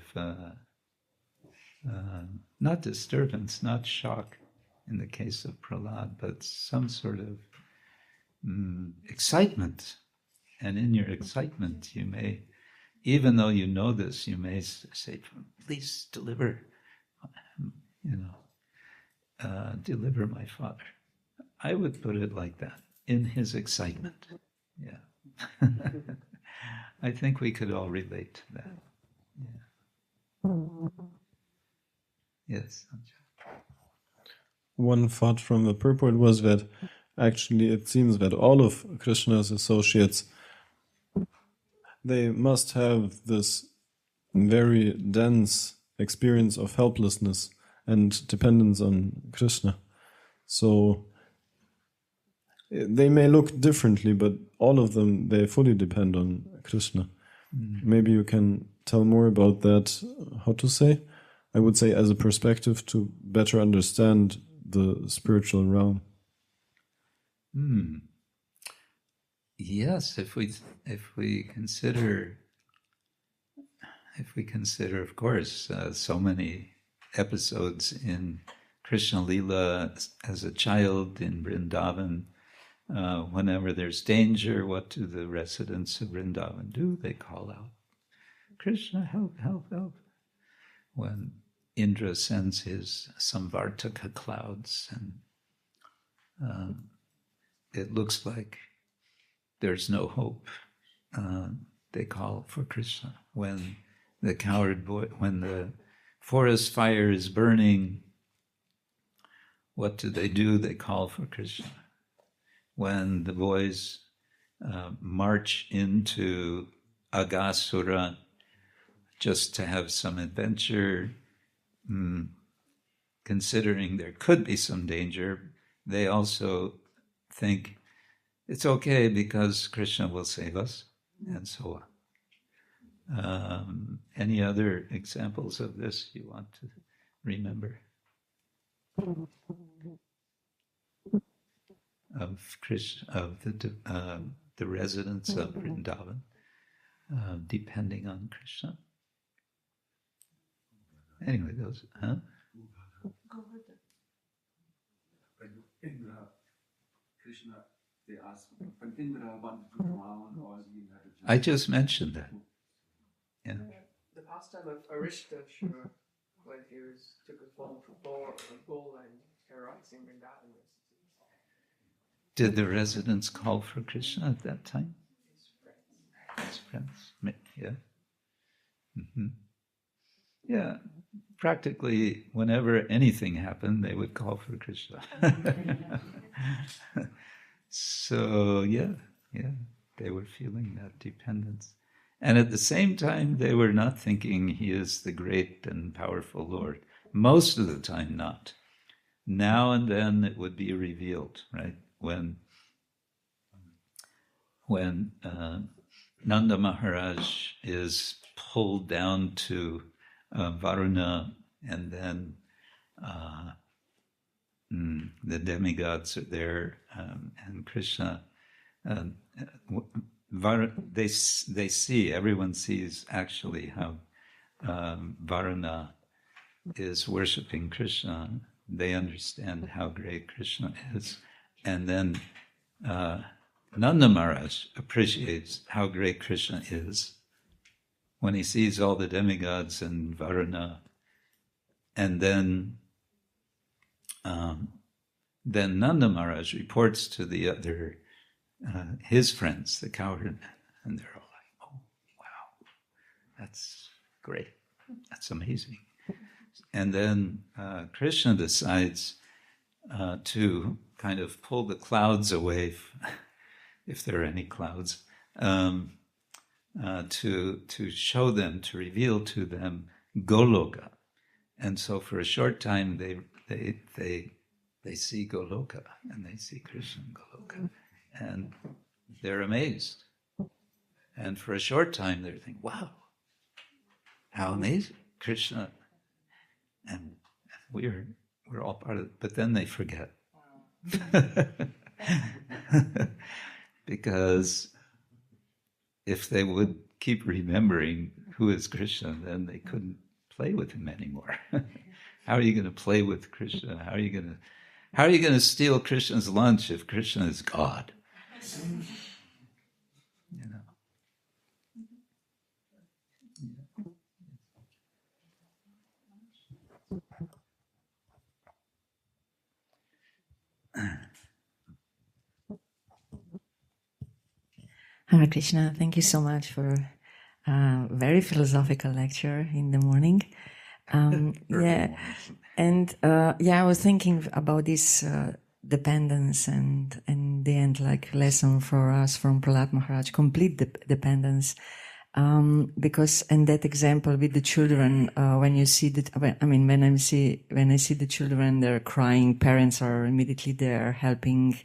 not disturbance, not shock in the case of Prahlad, but some sort of excitement. And in your excitement, you may, even though you know this, you may say, please deliver, deliver my father. I would put it like that, in his excitement. Yeah. I think we could all relate to that. Yeah. Yes, Sanjay. One thought from the purport was that actually it seems that all of Krishna's associates, they must have this very dense experience of helplessness and dependence on Krishna. So they may look differently, but all of them, they fully depend on Krishna. Maybe you can tell more about that, how to say? I would say as a perspective to better understand the spiritual realm. Yes, if we consider, of course, so many episodes in Krishna Lila as a child in Vrindavan. Whenever there's danger, what do the residents of Vrindavan do? They call out, Krishna, help, help, help. When Indra sends his Samvartaka clouds and it looks like there's no hope, they call for Krishna. When the coward boy, when the forest fire is burning, what do? They call for Krishna. When the boys march into agasura, just to have some adventure, considering there could be some danger, they also think it's okay because Krishna will save us, and so on. Any other examples of this you want to remember? Of Krishna, of the residents of Vrindavan, depending on Krishna. Anyway, those, huh? When Indra, Krishna, they asked, when Indra wanted to drown all the inhabitants. I just mentioned that. Yeah. The pastime of Arishtashura, when he took a form of bull and terrorizing Vrindavan. Did the residents call for Krishna at that time? His friends. Yeah. Mm-hmm. Yeah. Practically, whenever anything happened, they would call for Krishna. So, yeah, they were feeling that dependence. And at the same time, they were not thinking he is the great and powerful Lord. Most of the time, not. Now and then it would be revealed, right? When Nanda Maharaj is pulled down to Varuna, and then the demigods are there, and Krishna, they see, everyone sees actually how Varuna is worshipping Krishna. They understand how great Krishna is. And then Nanda Maharaj appreciates how great Krishna is when he sees all the demigods and Varuna. And then Nanda Maharaj reports to the other, his friends, the cowherd, and they're all like, oh, wow, that's great, that's amazing. And then Krishna decides to kind of pull the clouds away, if there are any clouds, to show them, to reveal to them Goloka. And so for a short time they see Goloka, and they see Krishna in Goloka, and they're amazed. And for a short time they're thinking, wow, how amazing, Krishna. And we're all part of it, but then they forget. Because if they would keep remembering who is Krishna, then they couldn't play with him anymore. How are you going to play with Krishna? How are you going to steal Krishna's lunch if Krishna is God? You know. Hare Krishna, thank you so much for a very philosophical lecture in the morning. I was thinking about this dependence and in the end, like lesson for us from Prahlad Maharaj, complete dependence. Because in that example with the children, when you see when I see the children, they're crying, parents are immediately there helping.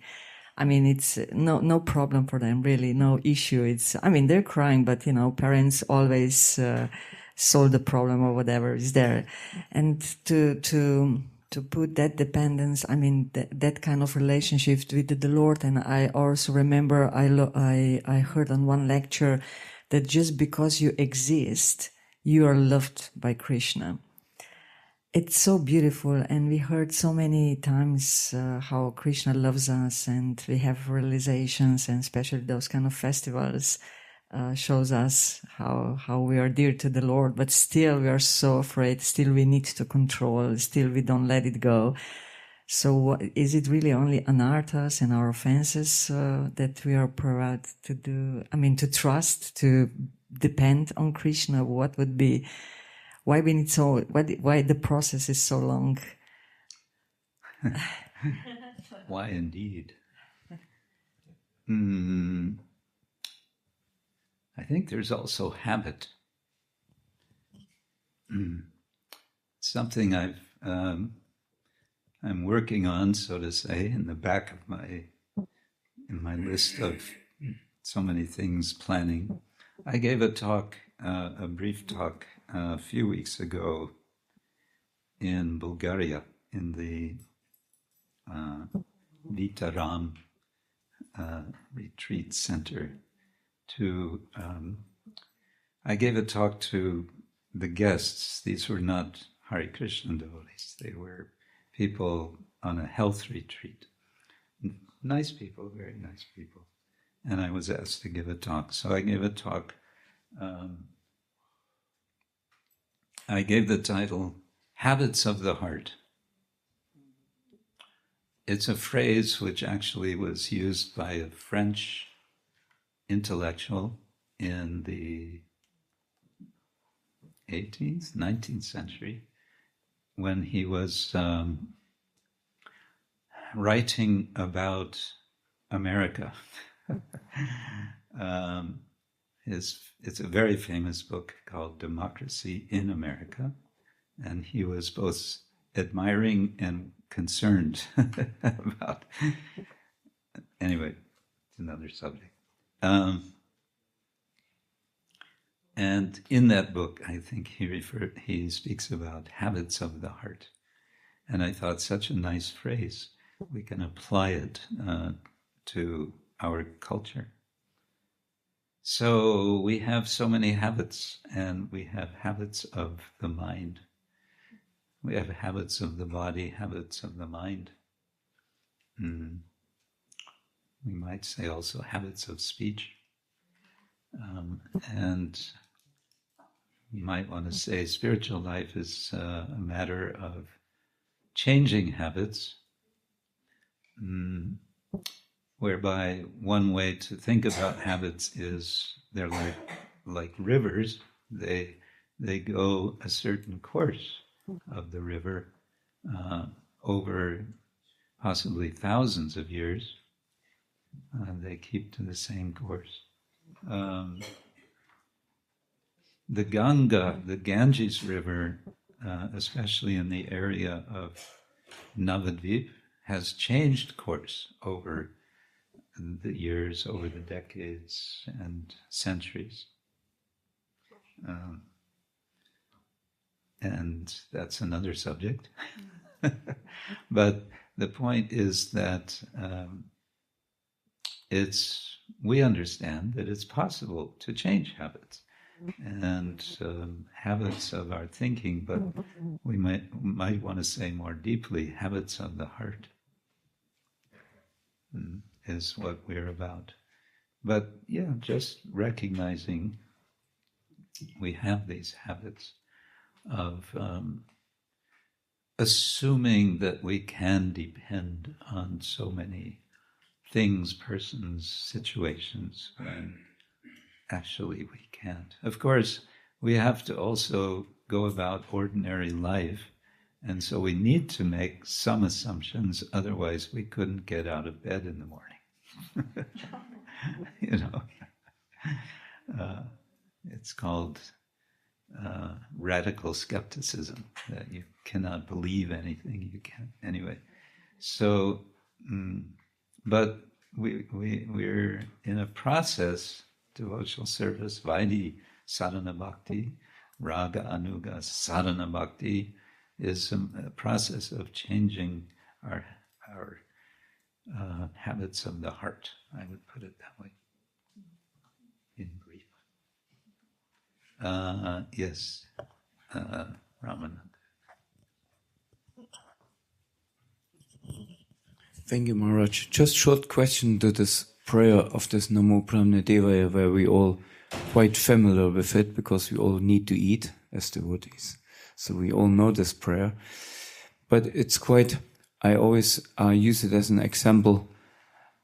It's no problem for them, really, no issue. They're crying, but, parents always solve the problem or whatever is there. And to put that dependence, that kind of relationship with the Lord. And I also remember I heard on one lecture that just because you exist, you are loved by Krishna. It's so beautiful, and we heard so many times how Krishna loves us, and we have realizations, and especially those kind of festivals shows us how we are dear to the Lord, but still we are so afraid, still we need to control, still we don't let it go. So is it really only anarthas and our offenses that we are proud to do, to trust, to depend on Krishna? What would be... Why the process is so long? Why indeed? I think there's also habit. Something I'm working on, so to say, in the back of my list of so many things planning. I gave a talk, a brief talk, a few weeks ago in Bulgaria, in the Vitaram retreat center. I gave a talk to the guests. These were not Hare Krishna devotees. They were people on a health retreat. Nice people, very nice people. And I was asked to give a talk. So I gave a talk. I gave the title, Habits of the Heart. It's a phrase which actually was used by a French intellectual in the 18th, 19th century, when he was writing about America. It's a very famous book called Democracy in America, and he was both admiring and concerned about. Anyway, it's another subject. And in that book, I think he speaks about habits of the heart, and I thought such a nice phrase. We can apply it to our culture. So we have so many habits, and we have habits of the mind. We have habits of the body, habits of the mind. We might say also habits of speech. And you might want to say spiritual life is a matter of changing habits, whereby one way to think about habits is they're like rivers. They go a certain course of the river over possibly thousands of years. They keep to the same course. The Ganges River, especially in the area of Navadvip, has changed course over the years, over the decades and centuries. And that's another subject. But the point is that we understand that it's possible to change habits and habits of our thinking, but we might want to say more deeply, habits of the heart is what we're about. But yeah, just recognizing we have these habits of assuming that we can depend on so many things, persons, situations, when actually we can't. Of course, we have to also go about ordinary life, and so we need to make some assumptions, otherwise we couldn't get out of bed in the morning. It's called radical skepticism, that you cannot believe anything you can. Anyway, so, but we're in a process, devotional service, Vaidhi sadhana bhakti, raga anuga sadhana bhakti, is a process of changing our habits of the heart. I would put it that way, in brief. Yes, Ramanand. Thank you, Maharaj. Just short question to this prayer of this Namo Brahmane Devaya, where we all quite familiar with it because we all need to eat as devotees. So we all know this prayer. But it's quite, I always use it as an example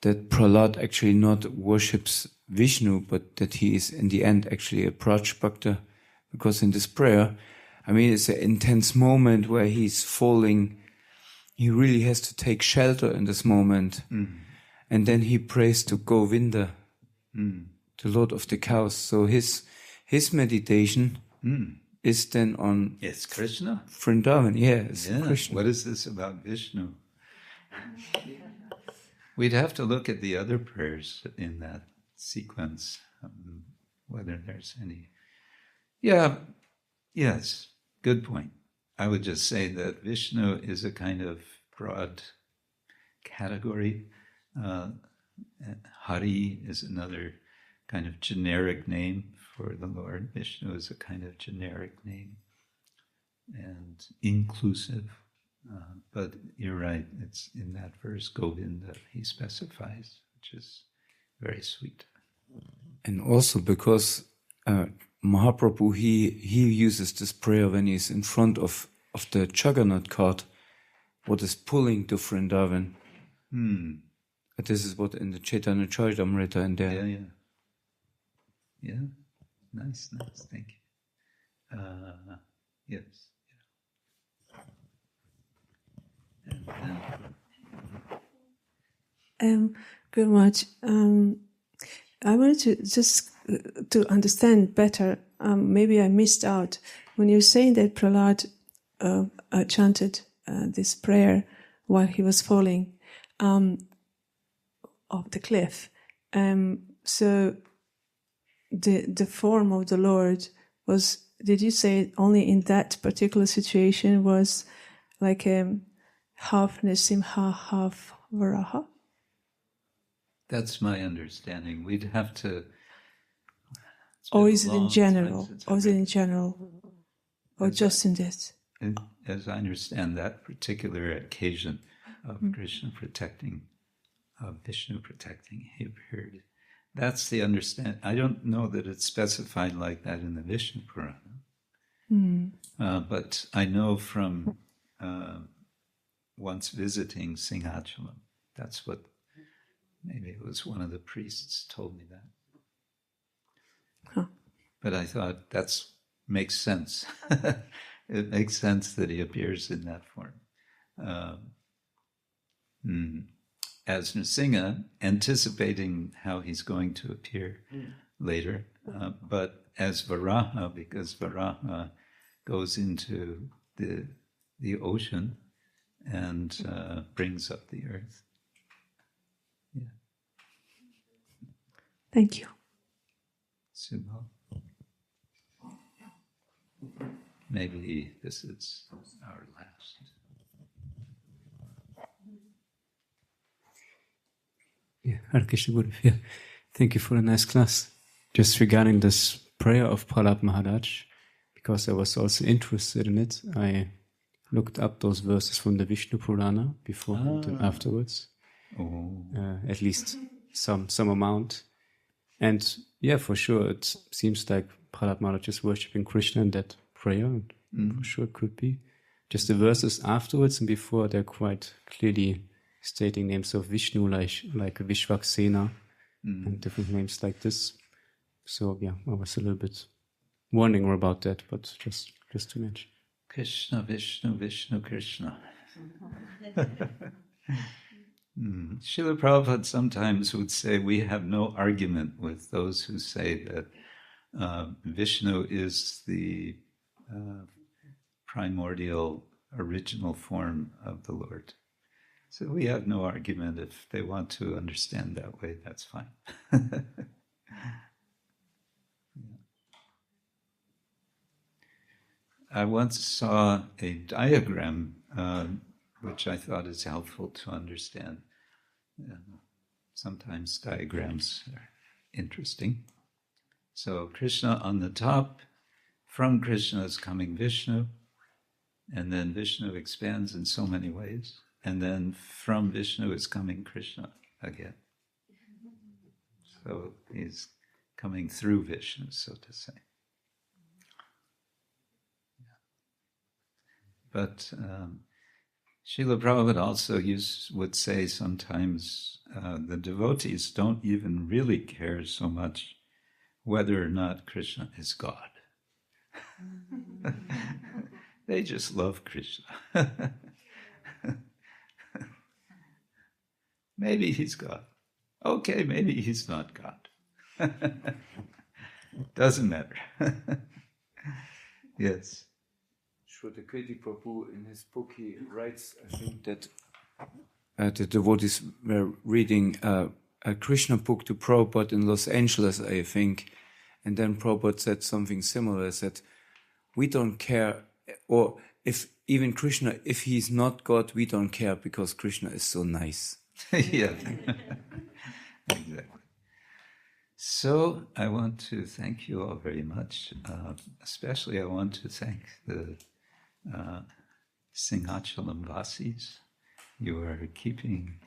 that Prahlad actually not worships Vishnu, but that he is in the end actually a Praj Bhakta. Because in this prayer, I mean, it's an intense moment where he's falling. He really has to take shelter in this moment. And then he prays to Govinda, to the Lord of the Cows. So his meditation is then on... It's Krishna? Vrindavan, it's Krishna. What is this about Vishnu? We'd have to look at the other prayers in that sequence, whether there's any... Yes, good point. I would just say that Vishnu is a kind of broad category. Hari is another kind of generic name for the Lord. Vishnu is a kind of generic name and inclusive. But you're right, it's in that verse, Govinda, he specifies, which is very sweet. And also because Mahaprabhu, he uses this prayer when he's in front of the Jagannath cart, what is pulling to Vrindavan. This is what in the Chaitanya Charitamrita and there. Yeah, nice, thank you. Yes. Very much. I wanted to just to understand better. Maybe I missed out when you were saying that Prahlad chanted this prayer while he was falling off the cliff. So the form of the Lord was. Did you say only in that particular situation was like half Nrsimha, half Varaha? That's my understanding. We'd have to... Or is it in general? Or just in this? As I understand that particular occasion of Krishna protecting, of Vishnu protecting, he appeared. That's the understanding. I don't know that it's specified like that in the Vishnu Purana. But I know from once visiting Simhachalam, that's what, maybe it was one of the priests told me that. But I thought that makes sense. It makes sense that he appears in that form. As Nrsimha, anticipating how he's going to appear later, but as Varaha, because Varaha goes into the ocean and brings up the earth. Yeah. Thank you. Subha. Maybe this is our last. Hare Krishna Guru. Yeah. Thank you for a nice class. Just regarding this prayer of Prahlad Maharaj, because I was also interested in it, I looked up those verses from the Vishnu Purana before and afterwards. At least some amount. And yeah, for sure, it seems like Prahlad Maharaj is worshipping Krishna in that prayer. And for sure it could be. Just the verses afterwards and before, they're quite clearly stating names of Vishnu, like Vishvaksena and different names like this. So yeah, I was a little bit wondering about that, but just to mention. Krishna, Vishnu, Vishnu, Krishna. Srila Prabhupada sometimes would say we have no argument with those who say that Vishnu is the primordial, original form of the Lord. So we have no argument. If they want to understand that way, that's fine. I once saw a diagram which I thought is helpful to understand. Sometimes diagrams are interesting. So Krishna on the top, from Krishna is coming Vishnu, and then Vishnu expands in so many ways, and then from Vishnu is coming Krishna again. So he's coming through Vishnu, so to say. But Srila Prabhupada also would say sometimes the devotees don't even really care so much whether or not Krishna is God. They just love Krishna. Maybe he's God. Okay, maybe he's not God. Doesn't matter. Yes. Shrutakirti Prabhu, in his book, he writes, I think, that the devotees were reading a Krishna book to Prabhupada in Los Angeles, I think, and then Prabhupada said something similar, said, we don't care, or if even Krishna, if he's not God, we don't care because Krishna is so nice. Yeah, exactly. So I want to thank you all very much. Especially I want to thank the Simhachalam Vasis. You are keeping,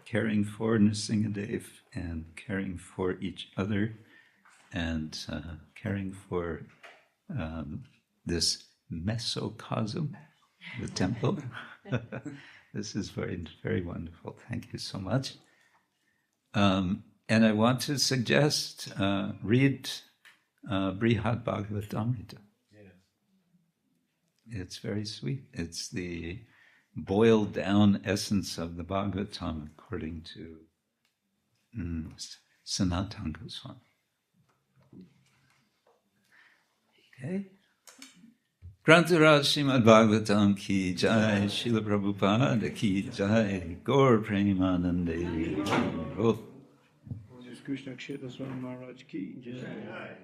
caring for Nrsingadev and caring for each other and caring for this mesocosm, the temple. This is very, very wonderful. Thank you so much. And I want to suggest read Śrīmad-Bhāgavatam. It's very sweet. It's the boiled down essence of the Bhagavatam according to Sanatana Goswami. Okay. Grantaraj Śrīmad-Bhāgavatam ki jai, Srila Prabhupada ki jai, Gaur Premanande. Krishna Kshetra Swami Maharaj ki jai.